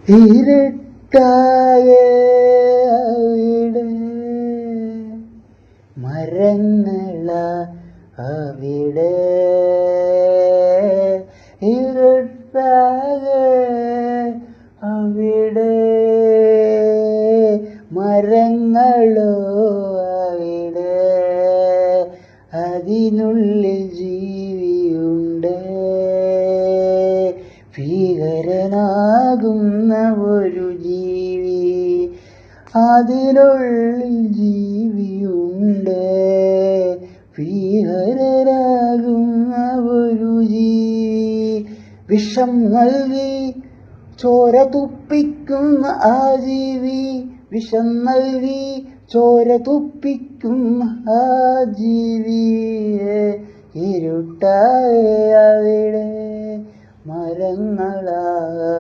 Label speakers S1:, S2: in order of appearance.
S1: ഇരുട്ടായ അവിടെ മരങ്ങള അവിടെ ഇരുട്ടായ അവിടെ മരങ്ങളോ അവിടെ അതിനുള്ളിൽ ജീവിയുണ്ട് ഭീകരനാകുന്ന ഒരു ജീവി അതിനുള്ളിൽ ജീവിയുണ്ട് ഭീകരനാകുന്ന ഒരു ജീവി വിഷം നൽകി ചോര തുപ്പിക്കുന്ന ആ ജീവി വിഷം നൽകി ചോര തുപ്പിക്കുന്ന ആ ജീവിയെ ഇരുട്ടായ അവിടെ മരങ്ങളാ